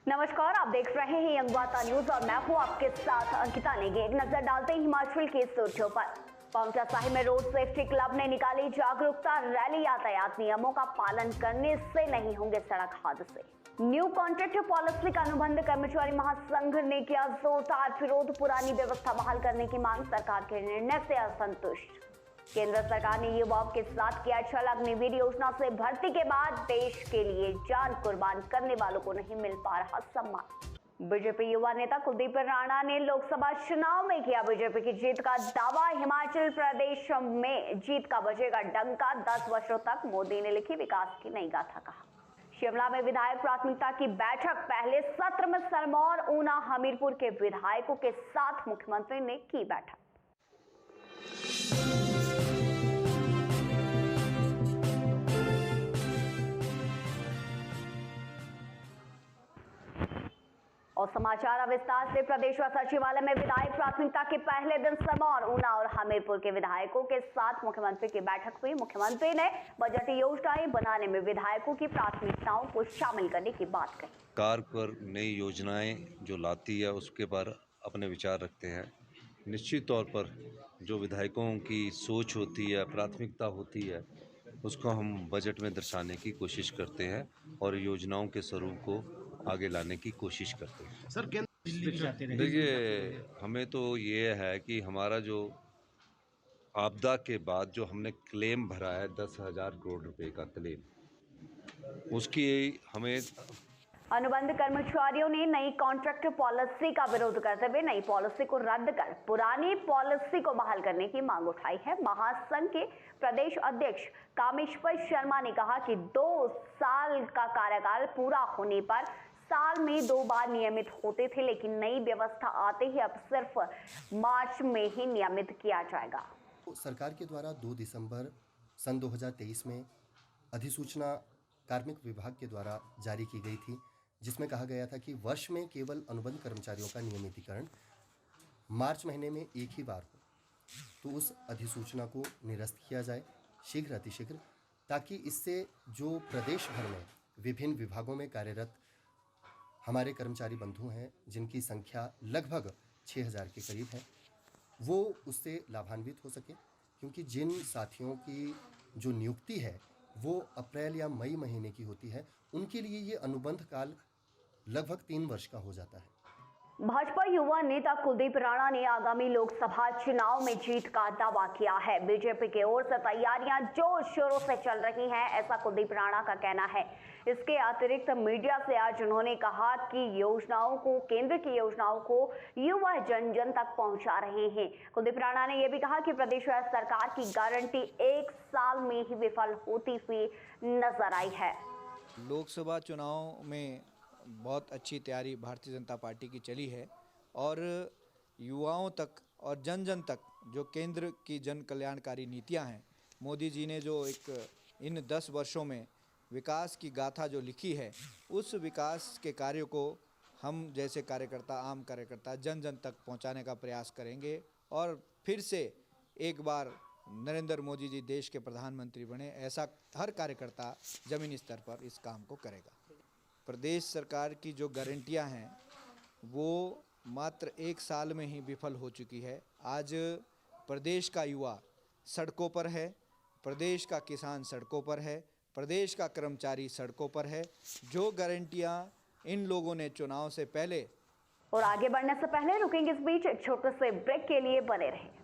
नमस्कार, आप देख रहे हैं यंग वार्ता न्यूज और मैं हूं आपके साथ अंकिता नेगी। एक नजर डालते हैं हिमाचल की सुर्खियों पर। पांवटा साहिब में रोड सेफ्टी क्लब ने निकाली जागरूकता रैली। यातायात नियमों का पालन करने से नहीं होंगे सड़क हादसे। न्यू कॉन्ट्रैक्ट पॉलिसी का अनुबंध कर्मचारी महासंघ ने किया जोरदार विरोध। पुरानी व्यवस्था बहाल करने की मांग, सरकार के निर्णय से असंतुष्ट। केंद्र सरकार ने युवाओं के साथ किया छल। अग्निवीर योजना से भर्ती के बाद देश के लिए जान कुर्बान करने वालों को नहीं मिल पा रहा सम्मान। बीजेपी युवा नेता कुलदीप राणा ने लोकसभा चुनाव में किया बीजेपी की जीत का दावा। हिमाचल प्रदेश में जीत का बजेगा डंका। 10 वर्षों तक मोदी ने लिखी विकास की नई गाथा, कहा। शिमला में विधायक प्राथमिकता की बैठक। पहले सत्र में सिरमौर, ऊना, हमीरपुर के विधायकों के साथ मुख्यमंत्री ने की बैठक। और समाचार विस्तार से। प्रदेश सचिवालय में विधायक प्राथमिकता के पहले दिन सिरमौर, ऊना और हमीरपुर के विधायकों के साथ मुख्यमंत्री की बैठक हुई। मुख्यमंत्री ने बजट योजनाएं बनाने में विधायकों की प्राथमिकताओं को शामिल करने की बात कही। सरकार पर नई योजनाएं जो लाती है उसके पर अपने विचार रखते हैं। निश्चित तौर पर जो विधायकों की सोच होती है, प्राथमिकता होती है, उसको हम बजट में दर्शाने की कोशिश करते हैं और योजनाओं के स्वरूप को आगे लाने की कोशिश करते हैं। सर, देखिए, हमें तो ये है कि हमारा जो आपदा के बाद जो हमने क्लेम भरा है 10,000 करोड़ रुपए का क्लेम, उसकी हमें अनुबंध कर्मचारियों ने नई कॉन्ट्रैक्ट पॉलिसी का विरोध करते हुए नई पॉलिसी को रद्द कर पुरानी पॉलिसी को बहाल करने की मांग उठाई है। महासंघ के प्रदेश अध्यक्ष कामेश्वर शर्मा ने कहा कि 2 साल का कार्यकाल पूरा होने पर साल में 2 बार नियमित होते थे, लेकिन नई व्यवस्था आते ही अब सिर्फ मार्च में ही नियमित किया जाएगा। सरकार के द्वारा 2 दिसंबर सन 2023 में अधिसूचना कार्मिक विभाग के द्वारा जारी की गई थी, जिसमें कहा गया था कि वर्ष में केवल अनुबंध कर्मचारियों का नियमितीकरण मार्च महीने में एक ही बार हो, तो उस अधिसूचना को निरस्त किया जाए शीघ्र अतिशीघ्र, ताकि इससे जो प्रदेश भर में विभिन्न विभागों में कार्यरत हमारे कर्मचारी बंधु हैं, जिनकी संख्या लगभग 6,000 के करीब है, वो उससे लाभान्वित हो सके। क्योंकि जिन साथियों की जो नियुक्ति है वो अप्रैल या मई महीने की होती है, उनके लिए ये अनुबंध काल लगभग 3 वर्ष का हो जाता है। भाजपा युवा नेता कुलदीप राणा ने आगामी लोकसभा चुनाव में जीत का दावा किया है। बीजेपी की ओर से तैयारियां जोर शोरों से चल रही हैं, ऐसा कुलदीप राणा का कहना है। इसके अतिरिक्त मीडिया से आज उन्होंने कहा कि केंद्र की योजनाओं को युवा जन जन तक पहुंचा रहे हैं। कुलदीप राणा ने यह भी कहा कि प्रदेश सरकार की गारंटी 1 साल में ही विफल होती हुई नजर आई है। लोकसभा चुनाव में बहुत अच्छी तैयारी भारतीय जनता पार्टी की चली है और युवाओं तक और जन जन तक जो केंद्र की जन कल्याणकारी नीतियां हैं, मोदी जी ने जो इन 10 वर्षों में विकास की गाथा जो लिखी है, उस विकास के कार्यों को हम जैसे कार्यकर्ता, आम कार्यकर्ता जन जन तक पहुंचाने का प्रयास करेंगे और फिर से एक बार नरेंद्र मोदी जी देश के प्रधानमंत्री बने, ऐसा हर कार्यकर्ता ज़मीनी स्तर पर इस काम को करेगा। प्रदेश सरकार की जो गारंटियां हैं वो मात्र 1 साल में ही विफल हो चुकी है। आज प्रदेश का युवा सड़कों पर है, प्रदेश का किसान सड़कों पर है, प्रदेश का कर्मचारी सड़कों पर है। जो गारंटियां इन लोगों ने चुनाव से पहले और आगे बढ़ने से पहले रुकेंगे इस बीच एक छोटे से ब्रेक के लिए बने रहें।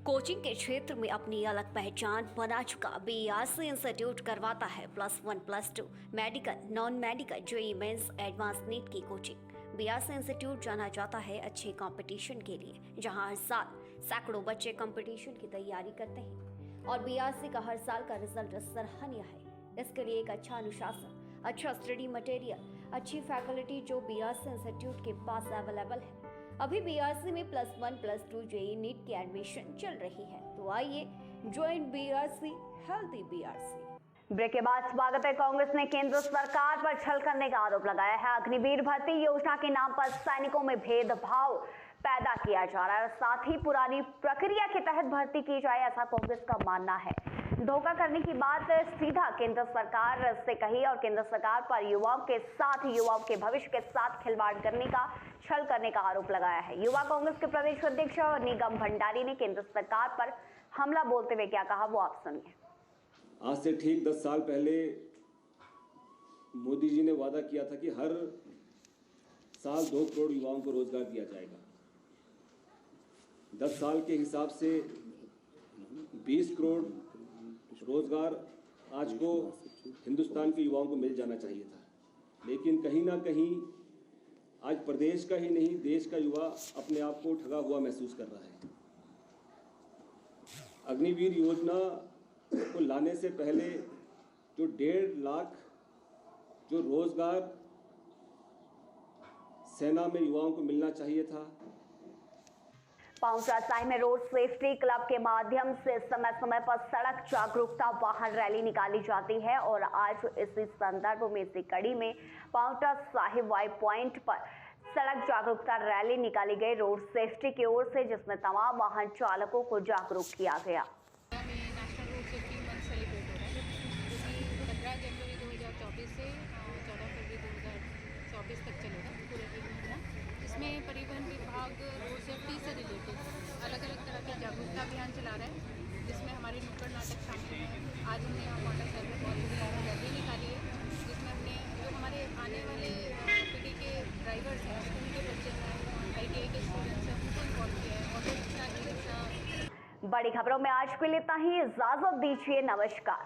कोचिंग के क्षेत्र में अपनी अलग पहचान बना चुका BRC इंस्टीट्यूट करवाता है +1 +2 medical, non medical, JEE mains, advance NEET की कोचिंग। BRC इंस्टीट्यूट जाना जाता है अच्छे कंपटीशन के लिए, जहां हर साल सैकड़ों बच्चे कंपटीशन की तैयारी करते हैं और BRC का हर साल का रिजल्ट सराहनीय है। इसके लिए एक अच्छा अनुशासन, अच्छा स्टडी मटेरियल, अच्छी फैकल्टी जो BRC इंस्टीट्यूट के पास अवेलेबल है। अभी BRC में +1 +2 JEE नीट की एडमिशन चल रही है, तो आइए join BRC, healthy BRC। Break के बाद स्वागत है। कांग्रेस ने केंद्र सरकार पर छल करने का आरोप लगाया है। अग्निवीर भर्ती योजना के नाम पर सैनिकों में भेदभाव पैदा किया जा रहा है और साथ ही पुरानी प्रक्रिया के तहत भर्ती की जाए, ऐसा कांग्रेस का मानना है। धोखा करने की बात सीधा केंद्र सरकार से कही और केंद्र सरकार पर युवाओं के साथ, युवाओं के भविष्य के साथ खिलवाड़ करने का, छल करने का आरोप लगाया है। युवा कांग्रेस के प्रदेश अध्यक्ष निगम भंडारी ने केंद्र सरकार पर हमला बोलते हुए क्या कहा, वो आप सुनिए। आज से ठीक 10 साल पहले मोदी जी ने वादा किया था कि हर साल 2 करोड़ युवाओं को रोजगार दिया जाएगा। 10 साल के हिसाब से 20 करोड़ रोजगार आज को हिंदुस्तान के युवाओं को मिल जाना चाहिए था, लेकिन कहीं ना कहीं आज प्रदेश का ही नहीं देश का युवा अपने आप को ठगा हुआ महसूस कर रहा है। अग्निवीर योजना को लाने से पहले जो 1.5 लाख जो रोजगार सेना में युवाओं को मिलना चाहिए था। पांवटा साहिब में रोड सेफ्टी क्लब के माध्यम से समय समय पर सड़क जागरूकता वाहन रैली निकाली जाती है और आज इसी संदर्भ में इसी कड़ी में पांवटा साहिब वाई पॉइंट पर सड़क जागरूकता रैली निकाली गई रोड सेफ्टी की ओर से, जिसमें तमाम वाहन चालकों को जागरूक किया गया। National road safety month celebrate हो रहा है, जो कि 15 जनवरी 2024 से 14 फरवरी 2024 तक चलेगा, पूरे 1 महीना। इसमें परिवहन विभाग रोड सेफ्टी से रिलेटेड अलग अलग तरह के जागरूकता अभियान चला रहा है, जिसमें हमारे नुक्कड़ नाटक शामिल हैं। आज हमने पांवटा साहिब में बहुत बड़ी रैली निकाली है, जिसमें हमने जो हमारे आने वाले पीढ़ी के ड्राइवर्स हैं, स्कूल के बच्चे हैं, ITI के स्टूडेंट्स हैं, उनको इन्वॉल्व किया है। ऑटो रिक्शा, बड़ी खबरों में आज के लिए इतना ही। इजाजत दीजिए, नमस्कार।